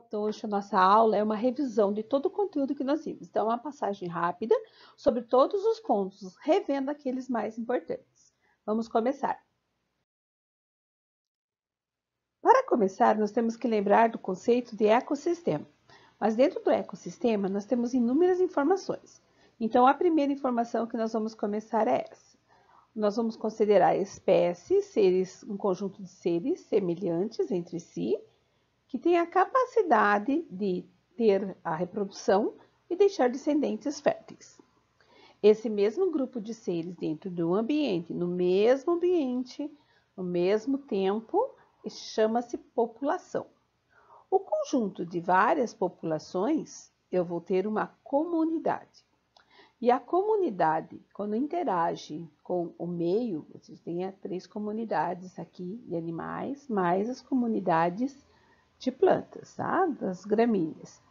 Então, hoje a nossa aula é uma revisão de todo o conteúdo que nós vimos. Então, é uma passagem rápida sobre todos os pontos, revendo aqueles mais importantes. Vamos começar. Para começar, nós temos que lembrar do conceito de ecossistema. Mas dentro do ecossistema, nós temos inúmeras informações. Então, a primeira informação que nós vamos começar é essa. Nós vamos considerar espécies, seres, um conjunto de seres semelhantes entre si, que tem a capacidade de ter a reprodução e deixar descendentes férteis. Esse mesmo grupo de seres dentro do ambiente, no mesmo tempo, chama-se população. O conjunto de várias populações, eu vou ter uma comunidade. E a comunidade, quando interage com o meio, você tem 3 comunidades aqui de animais, mais as comunidades de plantas, tá? Das gramíneas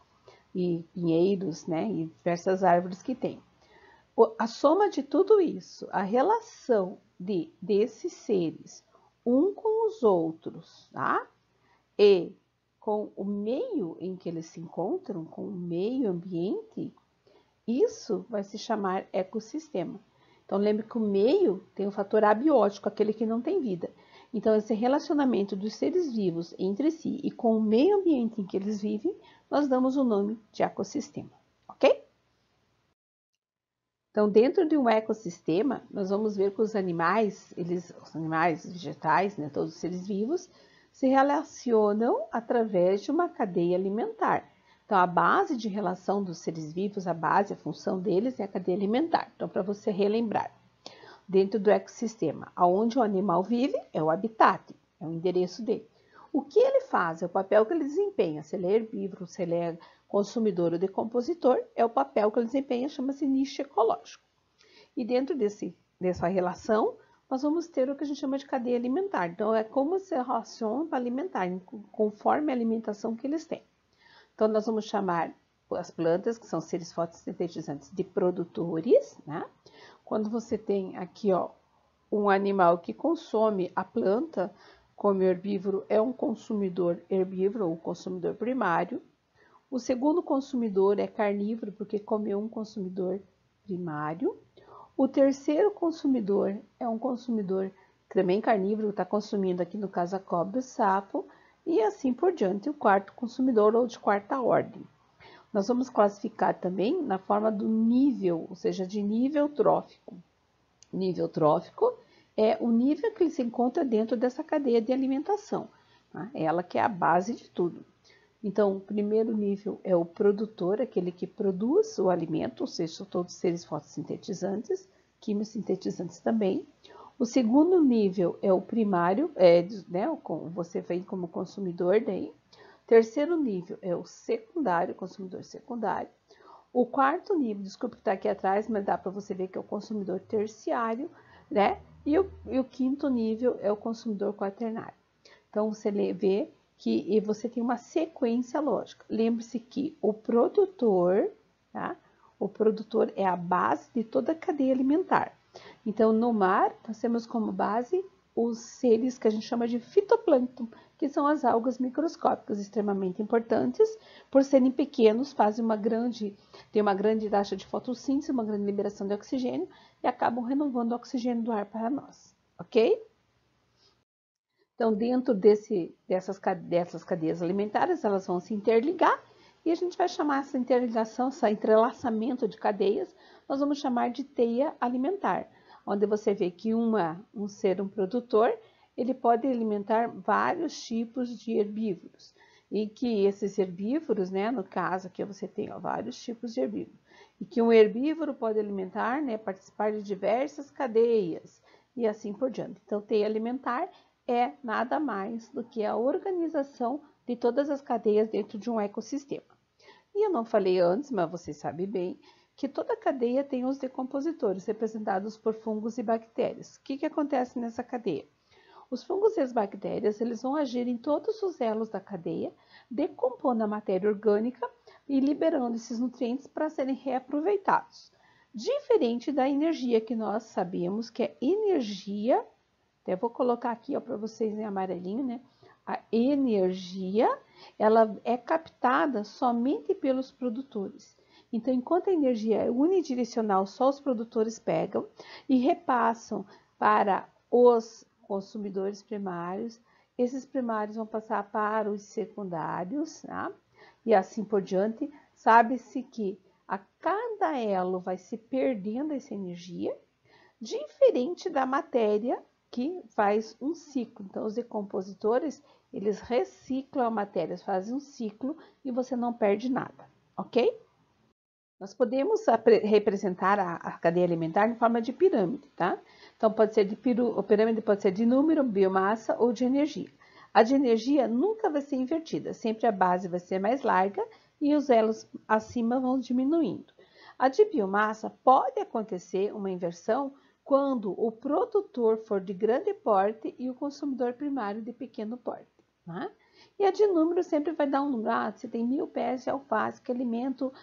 e pinheiros, né? E diversas árvores que tem. A soma de tudo isso, a relação desses seres, um com os outros, tá? E com o meio em que eles se encontram, com o meio ambiente, isso vai se chamar ecossistema. Então, lembre que o meio tem o fator abiótico, aquele que não tem vida. Então, esse relacionamento dos seres vivos entre si e com o meio ambiente em que eles vivem, nós damos o nome de ecossistema, ok? Então, dentro de um ecossistema, nós vamos ver que os animais vegetais, né, todos os seres vivos, se relacionam através de uma cadeia alimentar. Então, a base de relação dos seres vivos, a função deles é a cadeia alimentar. Então, para você relembrar, dentro do ecossistema, onde o animal vive, é o habitat, é o endereço dele. O que ele faz, é o papel que ele desempenha, se ele é herbívoro, se ele é consumidor ou decompositor, é o papel que ele desempenha, chama-se nicho ecológico. E dentro dessa relação, nós vamos ter o que a gente chama de cadeia alimentar. Então, é como se relaciona para alimentar, conforme a alimentação que eles têm. Então, nós vamos chamar as plantas, que são seres fotossintetizantes, de produtores, né? Quando você tem aqui, ó, um animal que consome a planta, como herbívoro, é um consumidor herbívoro ou consumidor primário. O segundo consumidor é carnívoro, porque comeu um consumidor primário. O terceiro consumidor é um consumidor também carnívoro, está consumindo aqui no caso a cobra, o sapo, e assim por diante, o quarto consumidor ou de quarta ordem. Nós vamos classificar também na forma do nível, ou seja, de nível trófico. Nível trófico é o nível que ele se encontra dentro dessa cadeia de alimentação, tá? Ela que é a base de tudo. Então, o primeiro nível é o produtor, aquele que produz o alimento, ou seja, todos os seres fotossintetizantes, quimiosintetizantes também. O segundo nível é o primário, né, você vem como consumidor daí. Terceiro nível é o secundário, consumidor secundário. O quarto nível, desculpa que está aqui atrás, mas dá para você ver que é o consumidor terciário, né? E o quinto nível é o consumidor quaternário. Então, você vê que você tem uma sequência lógica. Lembre-se que o produtor, tá? O produtor é a base de toda a cadeia alimentar. Então, no mar, nós temos como base os seres que a gente chama de fitoplâncton, que são as algas microscópicas, extremamente importantes, por serem pequenos, tem uma grande taxa de fotossíntese, uma grande liberação de oxigênio, e acabam renovando o oxigênio do ar para nós, ok? Então, dentro dessas cadeias alimentares, elas vão se interligar, e a gente vai chamar essa interligação, esse entrelaçamento de cadeias, nós vamos chamar de teia alimentar, onde você vê que um produtor, ele pode alimentar vários tipos de herbívoros. E que esses herbívoros, né, no caso aqui você tem vários tipos de herbívoros. E que um herbívoro pode alimentar, né, participar de diversas cadeias e assim por diante. Então, teia alimentar é nada mais do que a organização de todas as cadeias dentro de um ecossistema. E eu não falei antes, mas você sabe bem, que toda cadeia tem os decompositores, representados por fungos e bactérias. O que acontece nessa cadeia? Os fungos e as bactérias, eles vão agir em todos os elos da cadeia, decompondo a matéria orgânica e liberando esses nutrientes para serem reaproveitados. Diferente da energia, que nós sabemos que é energia, até vou colocar aqui para vocês em amarelinho, né? A energia ela é captada somente pelos produtores. Então, enquanto a energia é unidirecional, só os produtores pegam e repassam para os consumidores primários. Esses primários vão passar para os secundários, tá? E assim por diante. Sabe-se que a cada elo vai se perdendo essa energia, diferente da matéria que faz um ciclo. Então, os decompositores, eles reciclam a matéria, fazem um ciclo e você não perde nada, ok? Nós podemos representar a cadeia alimentar em forma de pirâmide, tá? Então, a pirâmide pode ser de número, biomassa ou de energia. A de energia nunca vai ser invertida, sempre a base vai ser mais larga e os elos acima vão diminuindo. A de biomassa pode acontecer uma inversão quando o produtor for de grande porte e o consumidor primário de pequeno porte, tá? E a de número sempre vai dar um número. Ah, você tem 1000 pés de alface que alimento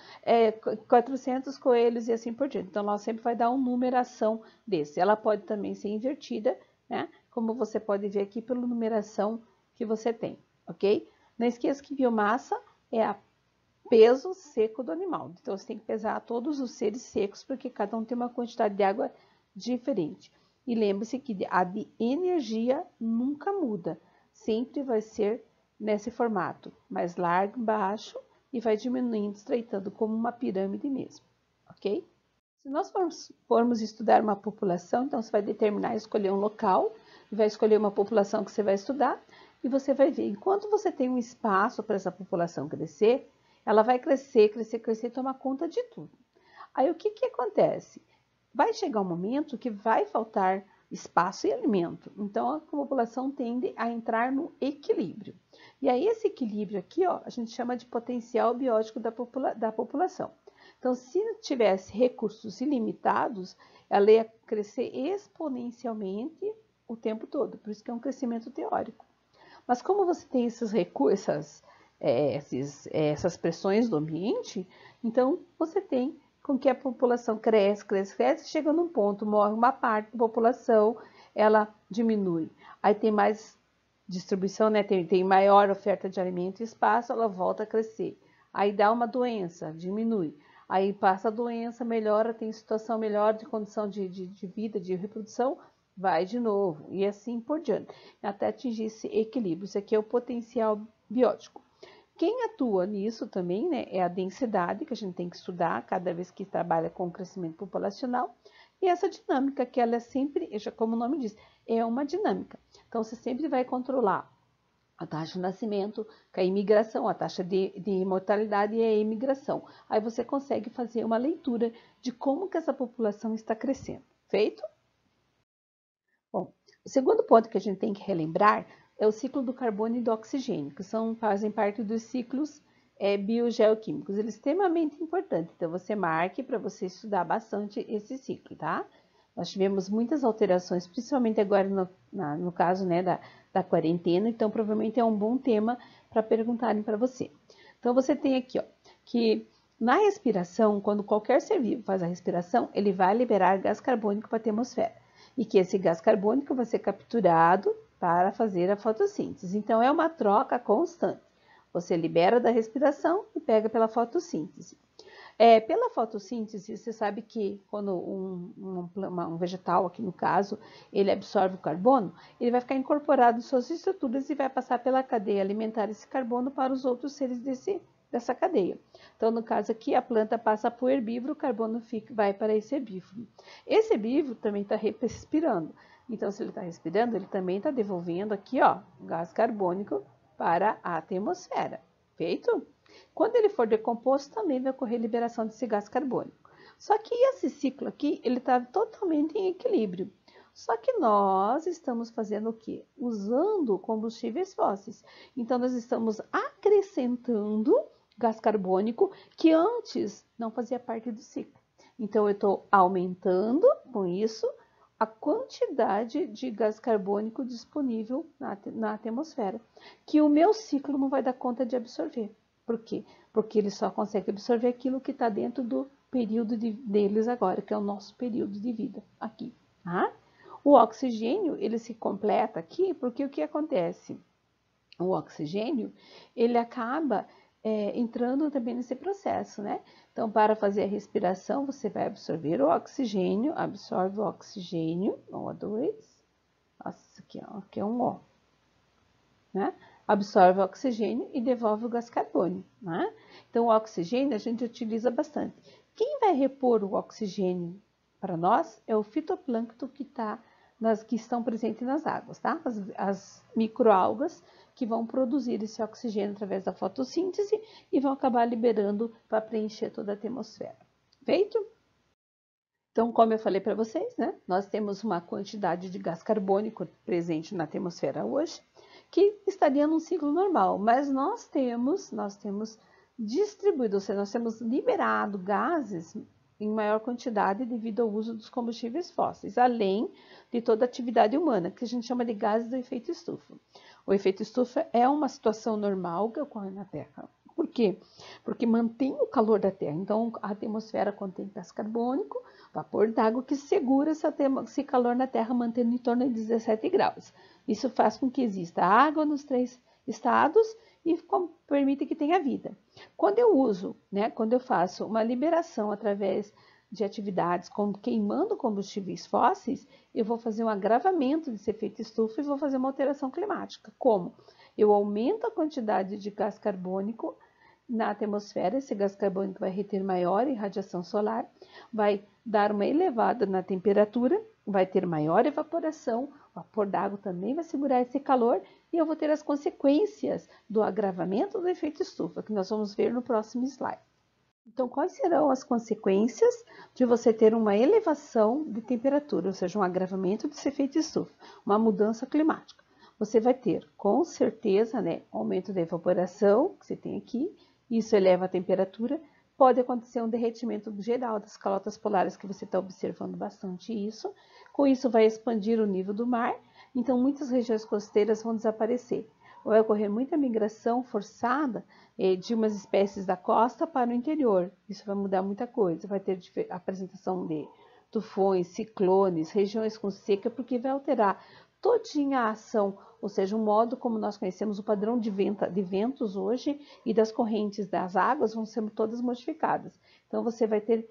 400 coelhos e assim por diante. Então, ela sempre vai dar uma numeração desse. Ela pode também ser invertida, né? Como você pode ver aqui pela numeração que você tem, ok? Não esqueça que biomassa é a peso seco do animal. Então, você tem que pesar todos os seres secos, porque cada um tem uma quantidade de água diferente. E lembre-se que a de energia nunca muda. Sempre vai ser nesse formato, mais largo, baixo, e vai diminuindo, estreitando, como uma pirâmide mesmo, ok? Se nós formos estudar uma população, então você vai determinar, escolher um local, e vai escolher uma população que você vai estudar, e você vai ver, enquanto você tem um espaço para essa população crescer, ela vai crescer, crescer, crescer e tomar conta de tudo. Aí o que acontece? Vai chegar um momento que vai faltar espaço e alimento. Então a população tende a entrar no equilíbrio. E aí esse equilíbrio aqui, ó, a gente chama de potencial biótico da população. Então, se tivesse recursos ilimitados, ela ia crescer exponencialmente o tempo todo. Por isso que é um crescimento teórico. Mas como você tem esses recursos, essas pressões do ambiente, então você tem com que a população cresce, cresce, cresce, chega num ponto, morre uma parte da população, ela diminui. Aí tem mais distribuição, né? Tem maior oferta de alimento e espaço, ela volta a crescer. Aí dá uma doença, diminui. Aí passa a doença, melhora, tem situação melhor de condição de vida, de reprodução, vai de novo, e assim por diante, até atingir esse equilíbrio. Isso aqui é o potencial biótico. Quem atua nisso também, né, é a densidade, que a gente tem que estudar cada vez que trabalha com o crescimento populacional, e essa dinâmica, que ela é sempre, como o nome diz, é uma dinâmica. Então, você sempre vai controlar a taxa de nascimento, com a imigração, a taxa de mortalidade e a imigração. Aí você consegue fazer uma leitura de como que essa população está crescendo. Feito? Bom, o segundo ponto que a gente tem que relembrar é o ciclo do carbono e do oxigênio, que fazem parte dos ciclos biogeoquímicos. Ele é extremamente importante, então você marque para você estudar bastante esse ciclo, tá? Nós tivemos muitas alterações, principalmente agora no caso, né, da quarentena, então provavelmente é um bom tema para perguntarem para você. Então você tem aqui, ó, que na respiração, quando qualquer ser vivo faz a respiração, ele vai liberar gás carbônico para a atmosfera. E que esse gás carbônico vai ser capturado para fazer a fotossíntese. Então, é uma troca constante. Você libera da respiração e pega pela fotossíntese. Pela fotossíntese, você sabe que quando um vegetal, aqui no caso, ele absorve o carbono, ele vai ficar incorporado em suas estruturas e vai passar pela cadeia alimentar esse carbono para os outros seres dessa cadeia. Então, no caso aqui, a planta passa para o herbívoro, o carbono vai para esse herbívoro. Esse herbívoro também está respirando. Então, se ele está respirando, ele também está devolvendo aqui, ó, gás carbônico para a atmosfera. Feito? Quando ele for decomposto, também vai ocorrer liberação desse gás carbônico. Só que esse ciclo aqui, ele está totalmente em equilíbrio. Só que nós estamos fazendo o quê? Usando combustíveis fósseis. Então, nós estamos acrescentando gás carbônico que antes não fazia parte do ciclo. Então, eu estou aumentando com isso a quantidade de gás carbônico disponível na atmosfera, que o meu ciclo não vai dar conta de absorver. Por quê? Porque ele só consegue absorver aquilo que está dentro do período deles agora, que é o nosso período de vida aqui. Tá? O oxigênio, ele se completa aqui, porque o que acontece? o oxigênio, ele acaba entrando também nesse processo, né? Então, para fazer a respiração, você vai absorver o oxigênio, absorve o oxigênio, O2, nossa, aqui é um O, né? Absorve o oxigênio e devolve o gás carbônico, né? Então, o oxigênio a gente utiliza bastante. Quem vai repor o oxigênio para nós é o fitoplâncton que estão presentes nas águas, tá? As microalgas que vão produzir esse oxigênio através da fotossíntese e vão acabar liberando para preencher toda a atmosfera. Feito? Então, como eu falei para vocês, né? Nós temos uma quantidade de gás carbônico presente na atmosfera hoje, que estaria num ciclo normal, mas nós temos distribuído, ou seja, nós temos liberado gases em maior quantidade devido ao uso dos combustíveis fósseis, além de toda a atividade humana, que a gente chama de gases do efeito estufa. O efeito estufa é uma situação normal que ocorre na Terra. Por quê? Porque mantém o calor da Terra. Então, a atmosfera contém gás carbônico, vapor d'água, que segura esse calor na Terra, mantendo em torno de 17 graus. Isso faz com que exista água nos 3 estados e permite que tenha vida. Quando eu uso, né, quando eu faço uma liberação através de atividades como queimando combustíveis fósseis, eu vou fazer um agravamento desse efeito estufa e vou fazer uma alteração climática. Como? Eu aumento a quantidade de gás carbônico na atmosfera, esse gás carbônico vai reter maior irradiação solar, vai dar uma elevada na temperatura, vai ter maior evaporação, o vapor d'água também vai segurar esse calor e eu vou ter as consequências do agravamento do efeito estufa, que nós vamos ver no próximo slide. Então, quais serão as consequências de você ter uma elevação de temperatura, ou seja, um agravamento desse efeito estufa, uma mudança climática? Você vai ter, com certeza, né, aumento da evaporação, que você tem aqui, isso eleva a temperatura, pode acontecer um derretimento geral das calotas polares, que você está observando bastante isso, com isso vai expandir o nível do mar, então muitas regiões costeiras vão desaparecer. Vai ocorrer muita migração forçada de umas espécies da costa para o interior. Isso vai mudar muita coisa. Vai ter apresentação de tufões, ciclones, regiões com seca, porque vai alterar todinha a ação, ou seja, o modo como nós conhecemos o padrão de ventos hoje e das correntes das águas vão ser todas modificadas. Então, você vai ter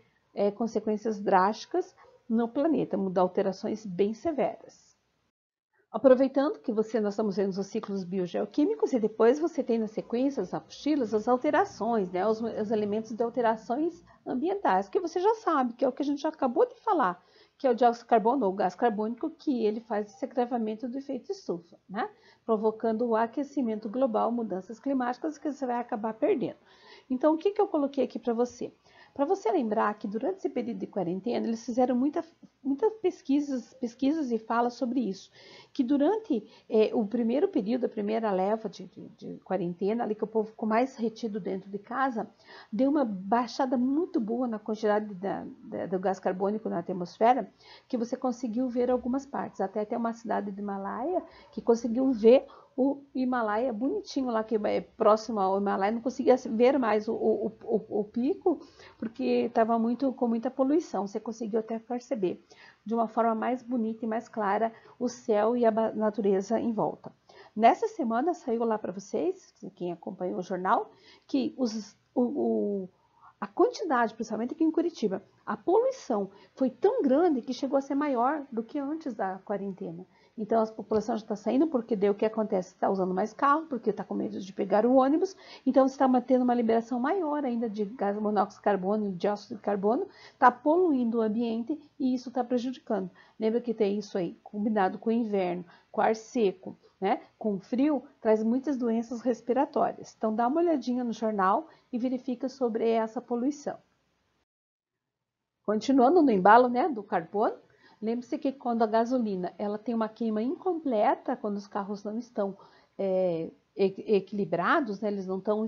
consequências drásticas no planeta, mudar alterações bem severas. Aproveitando que nós estamos vendo os ciclos biogeoquímicos e depois você tem na sequência as apostilas, as alterações, né, os elementos de alterações ambientais, que você já sabe, que é o que a gente já acabou de falar, que é o dióxido de carbono ou gás carbônico, que ele faz esse agravamento do efeito estufa, né, provocando o aquecimento global, mudanças climáticas que você vai acabar perdendo. Então, o que eu coloquei aqui para você? Para você lembrar que durante esse período de quarentena, eles fizeram muitas pesquisas e falas sobre isso, que durante o primeiro período, a primeira leva de quarentena, ali que o povo ficou mais retido dentro de casa, deu uma baixada muito boa na quantidade do gás carbônico na atmosfera, que você conseguiu ver algumas partes, até uma cidade do Himalaia, que conseguiu ver o Himalaia bonitinho lá, que é próximo ao Himalaia, não conseguia ver mais o pico, porque estava com muita poluição. Você conseguiu até perceber de uma forma mais bonita e mais clara o céu e a natureza em volta. Nessa semana saiu lá para vocês, quem acompanhou o jornal, que a quantidade, principalmente aqui em Curitiba, a poluição foi tão grande que chegou a ser maior do que antes da quarentena. Então, a população já está saindo porque daí o que acontece? Está usando mais carro, porque está com medo de pegar o ônibus. Então, você está mantendo uma liberação maior ainda de gás monóxido de carbono, de dióxido de carbono, está poluindo o ambiente e isso está prejudicando. Lembra que tem isso aí, combinado com o inverno, com ar seco, né? Com frio, traz muitas doenças respiratórias. Então, dá uma olhadinha no jornal e verifica sobre essa poluição. Continuando no embalo, né, do carbono, lembre-se que quando a gasolina ela tem uma queima incompleta, quando os carros não estão equilibrados, né, eles não estão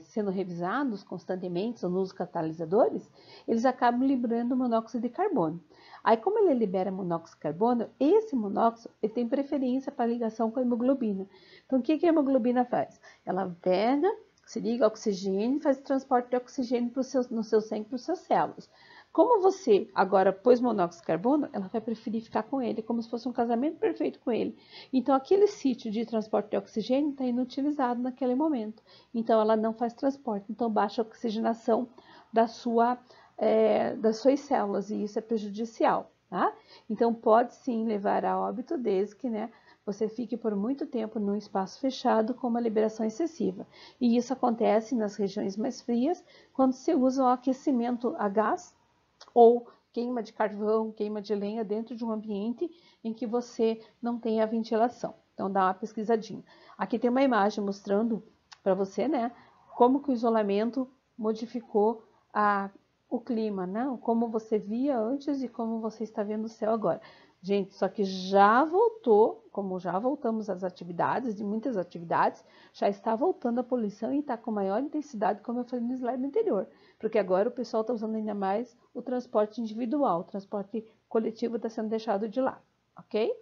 sendo revisados constantemente nos catalisadores, eles acabam liberando monóxido de carbono. Aí, como ele libera monóxido de carbono, esse monóxido ele tem preferência para ligação com a hemoglobina. Então, o que a hemoglobina faz? Ela pega, se liga ao oxigênio e faz o transporte de oxigênio no seu sangue para os seus células. Como você agora pôs monóxido de carbono, ela vai preferir ficar com ele, como se fosse um casamento perfeito com ele. Então, aquele sítio de transporte de oxigênio está inutilizado naquele momento. Então, ela não faz transporte. Então, baixa a oxigenação das suas células, e isso é prejudicial, tá? Então, pode sim levar a óbito, desde que, né, você fique por muito tempo num espaço fechado com uma liberação excessiva. E isso acontece nas regiões mais frias, quando se usa o aquecimento a gás, ou queima de carvão, queima de lenha dentro de um ambiente em que você não tem a ventilação. Então, dá uma pesquisadinha. Aqui tem uma imagem mostrando para você, né, como que o isolamento modificou o clima, né? Como você via antes e como você está vendo o céu agora. Gente, só que já voltou, como já voltamos às atividades, de muitas atividades, já está voltando a poluição e está com maior intensidade, como eu falei no slide anterior. Porque agora o pessoal está usando ainda mais o transporte individual, o transporte coletivo está sendo deixado de lado, ok?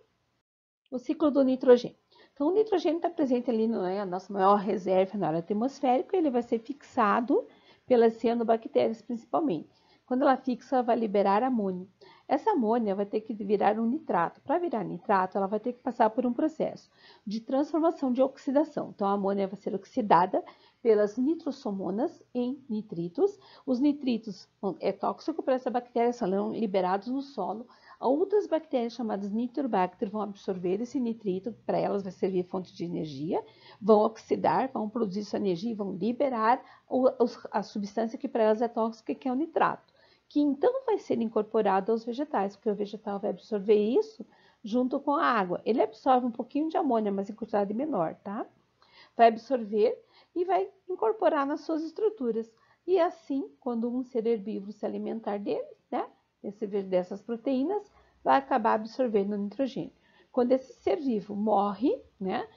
O ciclo do nitrogênio. Então, o nitrogênio está presente ali, não é a nossa maior reserva na área atmosférica, ele vai ser fixado pelas cianobactérias principalmente. Quando ela fixa, ela vai liberar amônio. Essa amônia vai ter que virar um nitrato. Para virar nitrato, ela vai ter que passar por um processo de transformação de oxidação. Então, a amônia vai ser oxidada pelas nitrossomonas em nitritos. Os nitritos é tóxico para essa bactéria, são liberados no solo. Outras bactérias chamadas nitrobacter vão absorver esse nitrito, para elas vai servir fonte de energia, vão oxidar, vão produzir essa energia e vão liberar a substância que para elas é tóxica, que é o nitrato, que então vai ser incorporado aos vegetais, porque o vegetal vai absorver isso junto com a água. Ele absorve um pouquinho de amônia, mas em quantidade menor, tá? Vai absorver e vai incorporar nas suas estruturas. E assim, quando um ser herbívoro se alimentar dele, né, dessas proteínas, vai acabar absorvendo o nitrogênio. Quando esse ser vivo morre, né,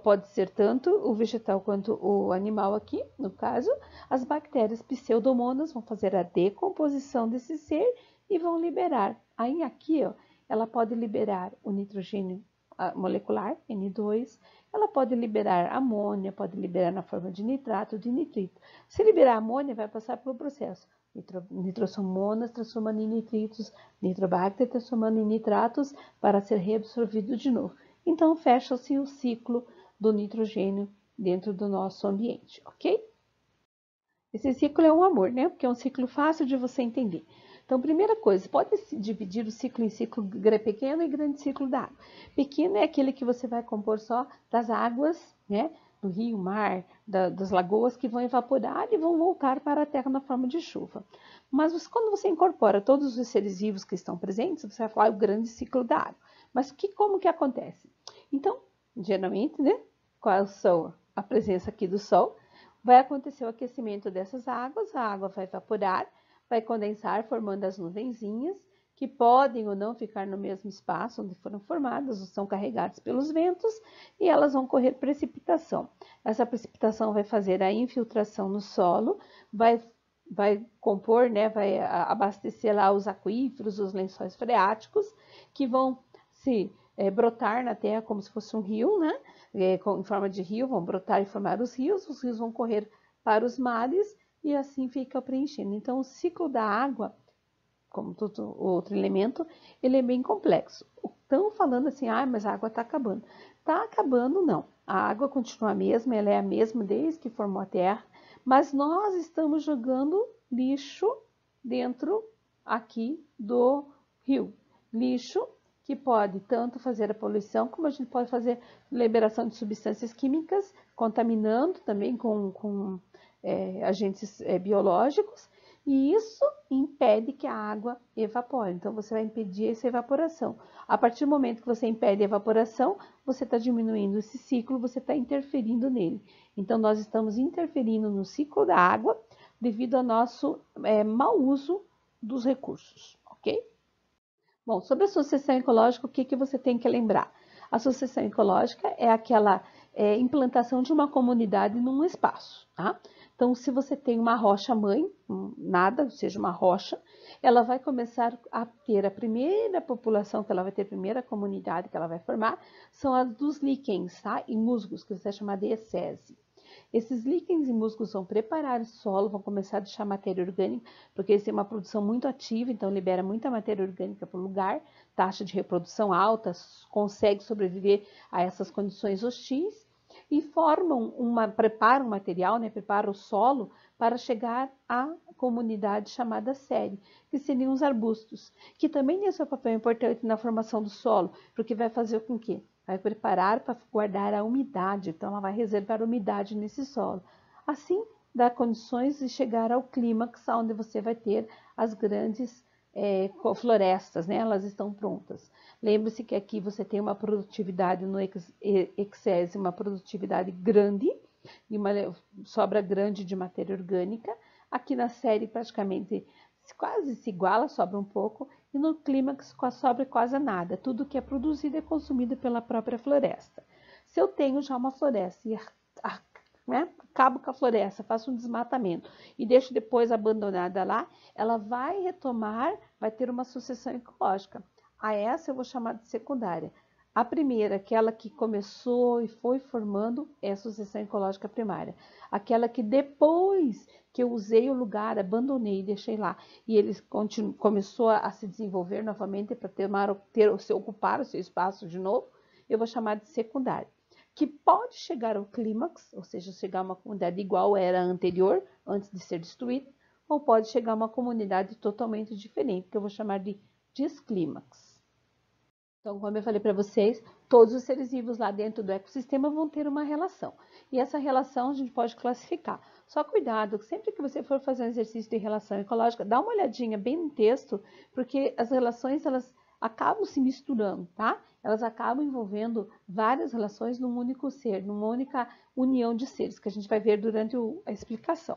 pode ser tanto o vegetal quanto o animal aqui, no caso, as bactérias pseudomonas vão fazer a decomposição desse ser e vão liberar. Aí aqui, ó, ela pode liberar o nitrogênio molecular, N2, ela pode liberar amônia, pode liberar na forma de nitrato, de nitrito. Se liberar amônia, vai passar pelo processo nitrossomonas transformando em nitritos, nitrobacter transformando em nitratos para ser reabsorvido de novo. Então, fecha-se o ciclo do nitrogênio dentro do nosso ambiente, ok? Esse ciclo é um amor, né? Porque é um ciclo fácil de você entender. Então, primeira coisa, pode-se dividir o ciclo em ciclo pequeno e grande ciclo da água. Pequeno é aquele que você vai compor só das águas, né? Do rio, mar, das lagoas que vão evaporar e vão voltar para a terra na forma de chuva. Mas quando você incorpora todos os seres vivos que estão presentes, você vai falar o grande ciclo da água. Mas como que acontece? Então, geralmente, né? Qual são a presença aqui do Sol? Vai acontecer o aquecimento dessas águas, a água vai evaporar, vai condensar, formando as nuvenzinhas, que podem ou não ficar no mesmo espaço onde foram formadas, ou são carregadas pelos ventos, e elas vão correr precipitação. Essa precipitação vai fazer a infiltração no solo, vai compor, né, vai abastecer lá os aquíferos, os lençóis freáticos, que vão se brotar na terra como se fosse um rio, né? Em forma de rio, vão brotar e formar os rios vão correr para os mares e assim fica preenchendo. Então, o ciclo da água, como todo outro elemento, ele é bem complexo. Estão falando assim, mas a água está acabando. Está acabando, não. A água continua a mesma, ela é a mesma desde que formou a Terra, mas nós estamos jogando lixo dentro aqui do rio. Lixo que pode tanto fazer a poluição, como a gente pode fazer liberação de substâncias químicas, contaminando também com agentes biológicos, e isso impede que a água evapore. Então, você vai impedir essa evaporação. A partir do momento que você impede a evaporação, você está diminuindo esse ciclo, você está interferindo nele. Então, nós estamos interferindo no ciclo da água devido ao nosso mau uso dos recursos, ok? Bom, sobre a sucessão ecológica, o que você tem que lembrar? A sucessão ecológica é aquela implantação de uma comunidade num espaço, tá? Então, se você tem uma rocha mãe, nada, ou seja, uma rocha, ela vai começar a ter a primeira população que ela vai ter, a primeira comunidade que ela vai formar, são as dos líquens, tá? E musgos, que você vai chamar de ecese. Esses líquens e músculos vão preparar o solo, vão começar a deixar matéria orgânica, porque eles têm uma produção muito ativa, então libera muita matéria orgânica para o lugar, taxa de reprodução alta, consegue sobreviver a essas condições hostis e preparam o material, né, preparam o solo para chegar à comunidade chamada série, que seriam os arbustos, que também tem seu papel importante na formação do solo, porque vai fazer com que vai preparar para guardar a umidade, então ela vai reservar umidade nesse solo. Assim, dá condições de chegar ao clímax, onde você vai ter as grandes florestas, né? Elas estão prontas. Lembre-se que aqui você tem uma produtividade no excesse, uma produtividade grande, e uma sobra grande de matéria orgânica. Aqui na série praticamente quase se iguala, sobra um pouco, e no clímax sobra quase nada. Tudo que é produzido é consumido pela própria floresta. Se eu tenho já uma floresta e acabo com a floresta, faço um desmatamento e deixo depois abandonada lá, ela vai retomar, vai ter uma sucessão ecológica. A essa eu vou chamar de secundária. A primeira, aquela que começou e foi formando, é a sucessão ecológica primária. Aquela que depois que eu usei o lugar, abandonei, deixei lá, e ele começou a se desenvolver novamente para ocupar o seu espaço de novo, eu vou chamar de secundária. Que pode chegar ao clímax, ou seja, chegar a uma comunidade igual era a anterior, antes de ser destruída, ou pode chegar a uma comunidade totalmente diferente, que eu vou chamar de desclímax. Então, como eu falei para vocês, todos os seres vivos lá dentro do ecossistema vão ter uma relação. E essa relação a gente pode classificar. Só cuidado, sempre que você for fazer um exercício de relação ecológica, dá uma olhadinha bem no texto, porque as relações, elas acabam se misturando, tá? Elas acabam envolvendo várias relações num único ser, numa única união de seres, que a gente vai ver durante a explicação.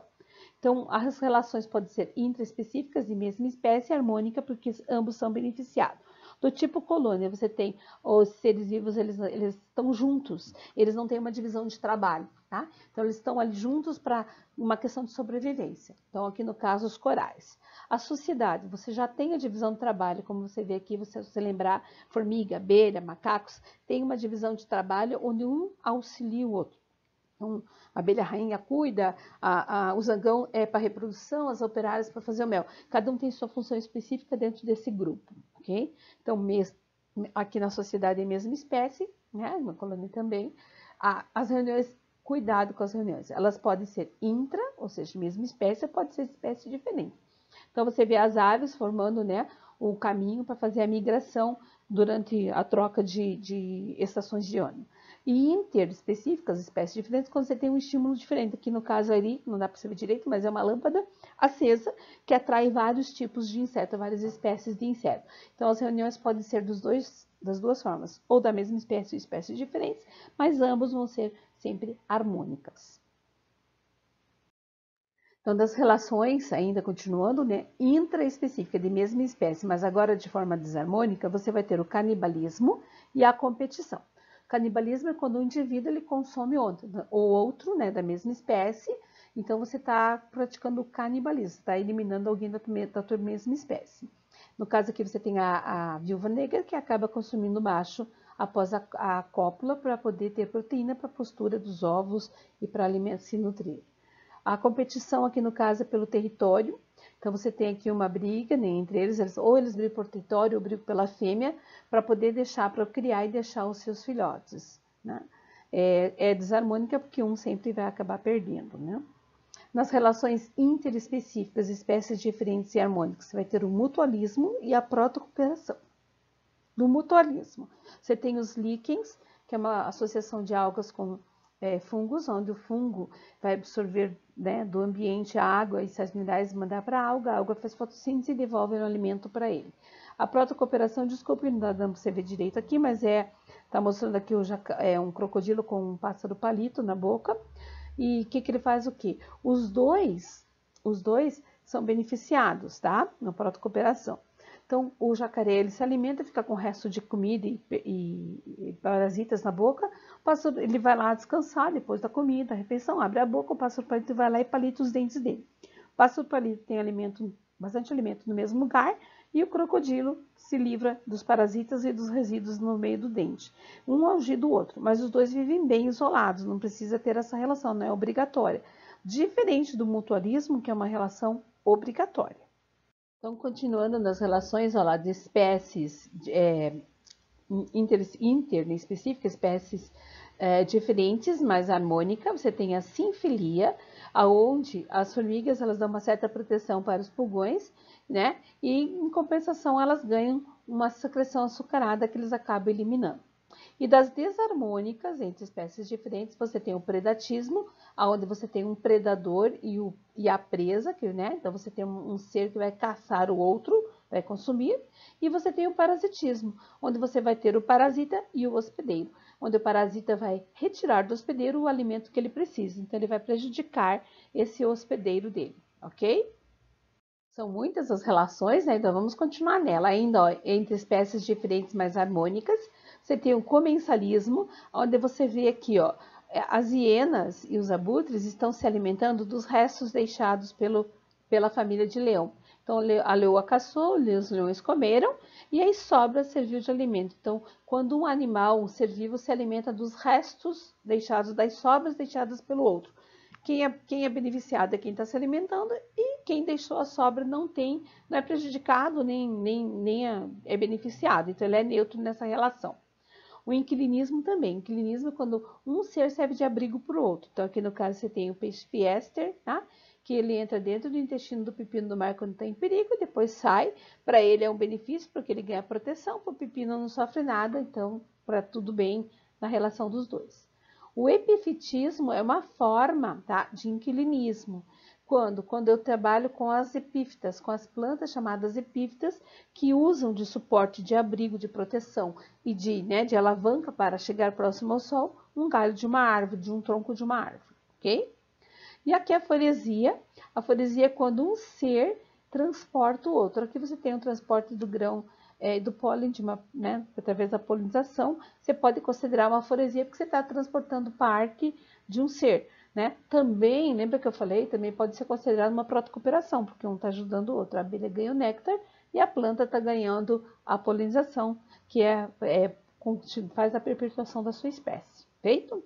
Então, as relações podem ser intraespecíficas de mesma espécie e harmônica, porque ambos são beneficiados. Do tipo colônia, você tem os seres vivos, eles estão juntos, eles não têm uma divisão de trabalho, tá? Então, eles estão ali juntos para uma questão de sobrevivência. Então, aqui no caso, os corais. A sociedade, você já tem a divisão de trabalho, como você vê aqui, se você lembrar, formiga, abelha, macacos, tem uma divisão de trabalho onde um auxilia o outro. Então, a abelha rainha cuida, o zangão é para reprodução, as operárias para fazer o mel. Cada um tem sua função específica dentro desse grupo, ok? Então, aqui na sociedade é a mesma espécie, né? Na colônia também. As reuniões, cuidado com as reuniões. Elas podem ser intra, ou seja, mesma espécie, pode ser espécie diferente. Então, você vê as aves formando, né, o caminho para fazer a migração durante a troca de estações de ano. E interespecíficas, espécies diferentes, quando você tem um estímulo diferente. Aqui no caso ali, não dá para você ver direito, mas é uma lâmpada acesa que atrai vários tipos de inseto, várias espécies de inseto. Então, as reuniões podem ser das duas formas, ou da mesma espécie ou espécies diferentes, mas ambos vão ser sempre harmônicas. Então, das relações, ainda continuando, né, intraespecífica de mesma espécie, mas agora de forma desarmônica, você vai ter o canibalismo e a competição. Canibalismo é quando o indivíduo ele consome outro, né, da mesma espécie, então você está praticando o canibalismo, está eliminando alguém da tua mesma espécie. No caso aqui você tem a viúva negra que acaba consumindo o macho após a cópula para poder ter proteína para a postura dos ovos e para se nutrir. A competição aqui no caso é pelo território, então você tem aqui uma briga, né, entre eles, ou eles brigam por território ou brigam pela fêmea, para poder procriar e deixar os seus filhotes, né? É desarmônica porque um sempre vai acabar perdendo, né? Nas relações interespecíficas, espécies diferentes e harmônicas, você vai ter o mutualismo e a protocooperação. Do mutualismo, você tem os líquens, que é uma associação de algas com fungos, onde o fungo vai absorver, né, do ambiente a água e sais minerais mandar para a alga faz fotossíntese e devolve o alimento para ele. A protocooperação, desculpe, não dá para você ver direito aqui, mas está mostrando aqui um crocodilo com um pássaro palito na boca. E o que ele faz o quê? Os dois são beneficiados, tá? Na protocooperação. Então, o jacaré ele se alimenta, fica com o resto de comida e parasitas na boca. O pássaro ele vai lá descansar depois da comida, da refeição, abre a boca, o pássaro palito vai lá e palita os dentes dele. O pássaro palito tem alimento bastante alimento no mesmo lugar, e o crocodilo se livra dos parasitas e dos resíduos no meio do dente. Um agir do outro, mas os dois vivem bem isolados, não precisa ter essa relação, não é obrigatória. Diferente do mutualismo, que é uma relação obrigatória. Então, continuando nas relações lá, de espécies interespecíficas, espécies diferentes, mas harmônicas, você tem a sinfilia, aonde as formigas elas dão uma certa proteção para os pulgões, né? E em compensação elas ganham uma secreção açucarada que eles acabam eliminando. E das desarmônicas entre espécies diferentes, você tem o predatismo, onde você tem um predador e a presa, né? Então você tem um ser que vai caçar o outro, vai consumir, e você tem o parasitismo, onde você vai ter o parasita e o hospedeiro, onde o parasita vai retirar do hospedeiro o alimento que ele precisa, então ele vai prejudicar esse hospedeiro dele, ok? São muitas as relações, né? Então vamos continuar nela. Ainda ó, entre espécies diferentes, mas harmônicas, você tem o comensalismo, onde você vê aqui, ó, as hienas e os abutres estão se alimentando dos restos deixados pela família de leão. Então a leoa caçou, os leões comeram e aí sobra serviu de alimento. Então, quando um animal, um ser vivo, se alimenta dos restos deixados, das sobras deixadas pelo outro. Quem é beneficiado é quem está se alimentando e quem deixou a sobra não é prejudicado nem é beneficiado. Então, ele é neutro nessa relação. O inquilinismo também. O inquilinismo é quando um ser serve de abrigo para o outro. Então, aqui no caso, você tem o peixe fiester, tá? Que ele entra dentro do intestino do pepino do mar quando está em perigo e depois sai. Para ele é um benefício porque ele ganha proteção, para o pepino não sofre nada, então, para tudo bem na relação dos dois. O epifitismo é uma forma, tá, de inquilinismo. Quando eu trabalho com as epífitas, com as plantas chamadas epífitas, que usam de suporte, de abrigo, de proteção e de alavanca para chegar próximo ao sol, um galho de uma árvore, de um tronco de uma árvore, ok? E aqui a foresia é quando um ser transporta o outro. Aqui você tem o transporte do grão, do pólen, através da polinização, você pode considerar uma foresia porque você está transportando parte de um ser. Né? Também, lembra que eu falei, também pode ser considerado uma protocooperação, porque um está ajudando o outro. A abelha ganha o néctar e a planta está ganhando a polinização, que faz a perpetuação da sua espécie. Feito?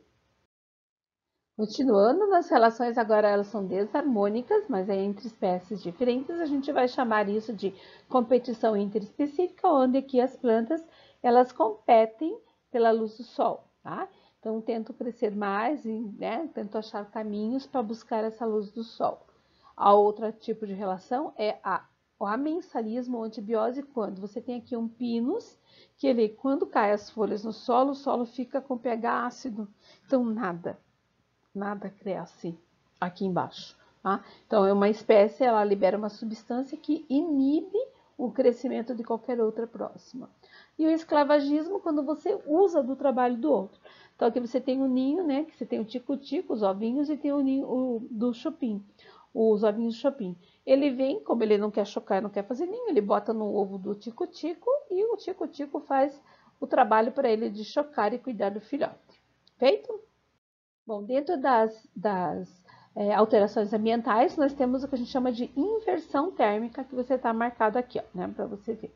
Continuando nas relações, agora elas são desarmônicas, mas é entre espécies diferentes, a gente vai chamar isso de competição interespecífica, onde aqui as plantas, elas competem pela luz do sol, tá? Então, tento crescer mais, tento achar caminhos para buscar essa luz do sol. A outro tipo de relação é o amensalismo ou antibiose, quando você tem aqui um pinus, que ele, quando cai as folhas no solo, o solo fica com pH ácido, então nada cresce aqui embaixo. Tá? Então, é uma espécie, ela libera uma substância que inibe o crescimento de qualquer outra próxima. E o esclavagismo, quando você usa do trabalho do outro. Então, aqui você tem o ninho, né? Que você tem o tico-tico, os ovinhos, e tem o ninho do chupim, os ovinhos do chupim. Ele vem, como ele não quer chocar, não quer fazer ninho, ele bota no ovo do tico-tico e o tico-tico faz o trabalho para ele de chocar e cuidar do filhote. Feito? Bom, dentro das alterações ambientais, nós temos o que a gente chama de inversão térmica, que você está marcado aqui, ó, né, para você ver.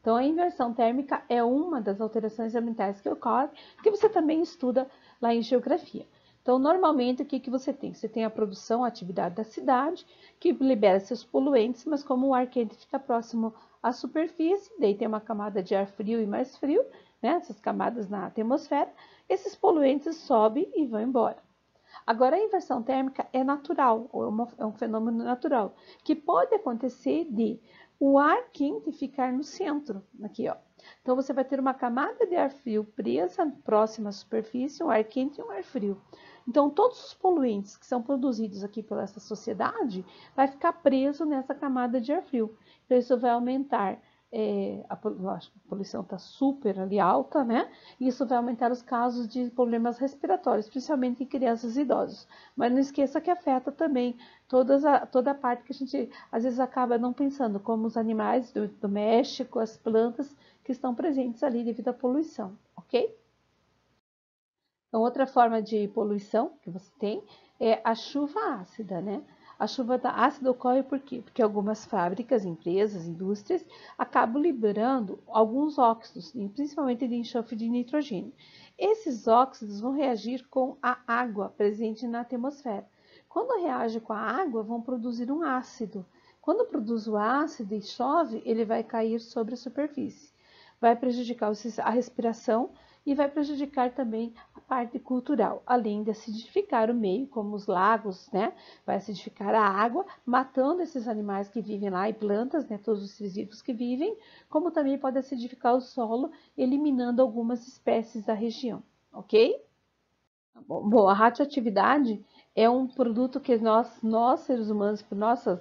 Então, a inversão térmica é uma das alterações ambientais que ocorre, que você também estuda lá em geografia. Então, normalmente, o que você tem? Você tem a produção, a atividade da cidade, que libera seus poluentes, mas como o ar quente fica próximo à superfície, daí tem uma camada de ar frio e mais frio, né, essas camadas na atmosfera, esses poluentes sobem e vão embora. Agora, a inversão térmica é natural, é um fenômeno natural, que pode acontecer de o ar quente ficar no centro, aqui, ó. Então, você vai ter uma camada de ar frio presa próxima à superfície, um ar quente e um ar frio. Então, todos os poluentes que são produzidos aqui por essa sociedade vai ficar preso nessa camada de ar frio. Então, isso vai aumentar a poluição está super ali alta, né? Isso vai aumentar os casos de problemas respiratórios, principalmente em crianças e idosos. Mas não esqueça que afeta também toda a parte que a gente às vezes acaba não pensando, como os animais domésticos, as plantas que estão presentes ali devido à poluição, ok? Então, outra forma de poluição que você tem é a chuva ácida, né? A chuva ácida ocorre por quê? Porque algumas fábricas, empresas, indústrias acabam liberando alguns óxidos, principalmente de enxofre de nitrogênio. Esses óxidos vão reagir com a água presente na atmosfera. Quando reage com a água, vão produzir um ácido. Quando produz o ácido e chove, ele vai cair sobre a superfície. Vai prejudicar a respiração e vai prejudicar também a parte cultural, além de acidificar o meio, como os lagos, né? Vai acidificar a água, matando esses animais que vivem lá e plantas, né? Todos os seres vivos que vivem, como também pode acidificar o solo, eliminando algumas espécies da região, ok? Bom, a radioatividade é um produto que nós seres humanos, por nossas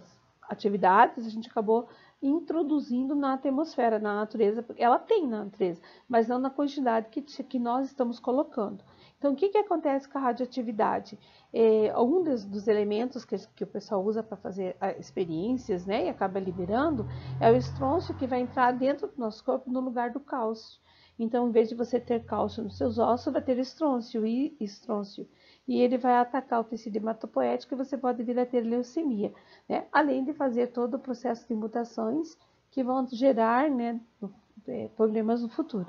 atividades, a gente acabou introduzindo na atmosfera, na natureza, porque ela tem na natureza, mas não na quantidade que nós estamos colocando. Então, o que acontece com a radioatividade? Um dos elementos que o pessoal usa para fazer experiências, né, e acaba liberando, é o estrôncio que vai entrar dentro do nosso corpo no lugar do cálcio. Então, em vez de você ter cálcio nos seus ossos, vai ter estrôncio e estrôncio. E ele vai atacar o tecido hematopoético e você pode vir a ter leucemia, né? Além de fazer todo o processo de mutações que vão gerar, né, problemas no futuro.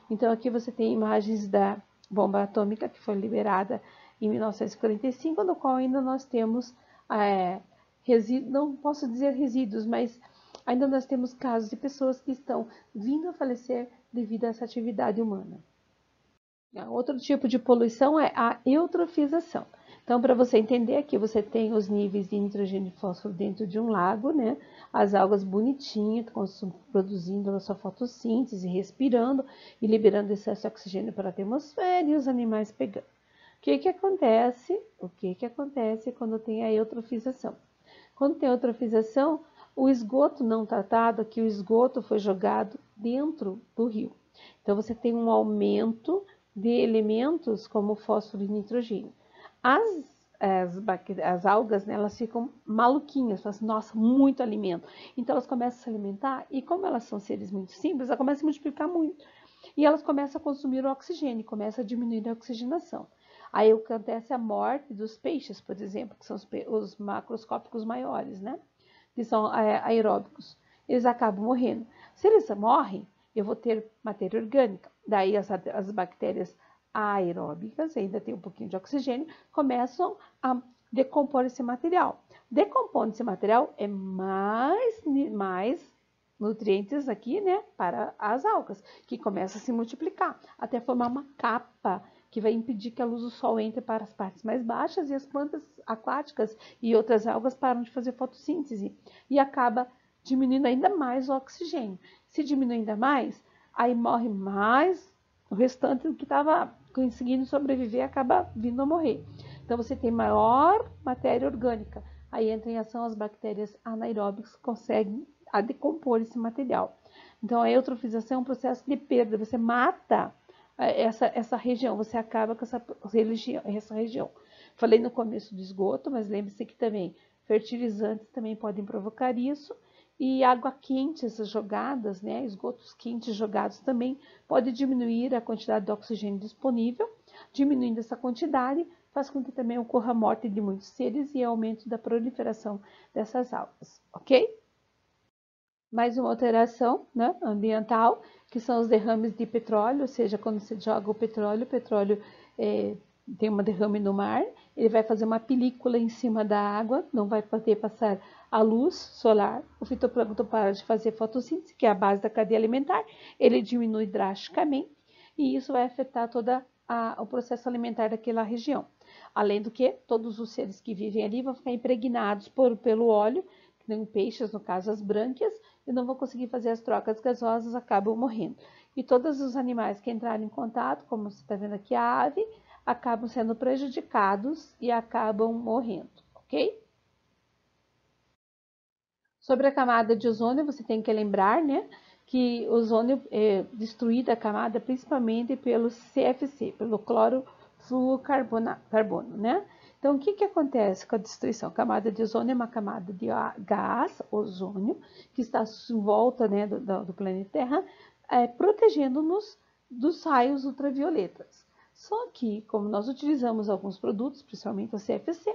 Então, aqui você tem imagens da bomba atômica que foi liberada em 1945, no qual ainda nós temos, não posso dizer resíduos, mas ainda nós temos casos de pessoas que estão vindo a falecer devido a essa atividade humana. Outro tipo de poluição é a eutrofização. Então, para você entender aqui, você tem os níveis de nitrogênio e fósforo dentro de um lago, né? As algas bonitinhas, produzindo a sua fotossíntese, respirando e liberando excesso de oxigênio para a atmosfera e os animais pegando. O que acontece? O que acontece quando tem a eutrofização? Quando tem eutrofização, o esgoto não tratado, aqui o esgoto foi jogado dentro do rio. Então, você tem um aumento de elementos como fósforo e nitrogênio. As algas, né, elas ficam maluquinhas, falam assim, nossa, muito alimento. Então, elas começam a se alimentar e como elas são seres muito simples, elas começam a multiplicar muito. E elas começam a consumir o oxigênio, começam a diminuir a oxigenação. Aí acontece a morte dos peixes, por exemplo, que são os macroscópicos maiores, né? Que são aeróbicos. Eles acabam morrendo. Se eles morrem, eu vou ter matéria orgânica. Daí as bactérias aeróbicas, ainda tem um pouquinho de oxigênio, começam a decompor esse material. Decompondo esse material é mais nutrientes aqui, né, para as algas, que começam a se multiplicar, até formar uma capa que vai impedir que a luz do sol entre para as partes mais baixas e as plantas aquáticas e outras algas param de fazer fotossíntese e acaba diminuindo ainda mais o oxigênio. Se diminui ainda mais, aí morre mais o restante do que estava conseguindo sobreviver acaba vindo a morrer. Então você tem maior matéria orgânica. Aí entra em ação as bactérias anaeróbicas que conseguem decompor esse material. Então a eutrofização é um processo de perda. Você mata essa região, você acaba com essa região. Falei no começo do esgoto, mas lembre-se que também fertilizantes também podem provocar isso. E água quente, essas jogadas, né, esgotos quentes jogados também pode diminuir a quantidade de oxigênio disponível. Diminuindo essa quantidade, faz com que também ocorra a morte de muitos seres e aumento da proliferação dessas algas, ok? Mais uma alteração, né, ambiental, que são os derrames de petróleo, ou seja, quando você joga o petróleo tem uma derrame no mar, ele vai fazer uma película em cima da água, não vai poder passar a luz solar, o fitoplâncton para de fazer fotossíntese, que é a base da cadeia alimentar, ele diminui drasticamente e isso vai afetar todo o processo alimentar daquela região. Além do que, todos os seres que vivem ali vão ficar impregnados pelo óleo, que nem peixes, no caso as brânquias, e não vão conseguir fazer as trocas gasosas, acabam morrendo. E todos os animais que entrarem em contato, como você está vendo aqui a ave, acabam sendo prejudicados e acabam morrendo, ok? Sobre a camada de ozônio, você tem que lembrar, né, que o ozônio é destruído a camada principalmente pelo CFC, pelo clorofluorcarbono, né? Então, o que acontece com a destruição? A camada de ozônio é uma camada de gás, ozônio, que está em volta, né, do planeta Terra, protegendo-nos dos raios ultravioletas. Só que, como nós utilizamos alguns produtos, principalmente o CFC,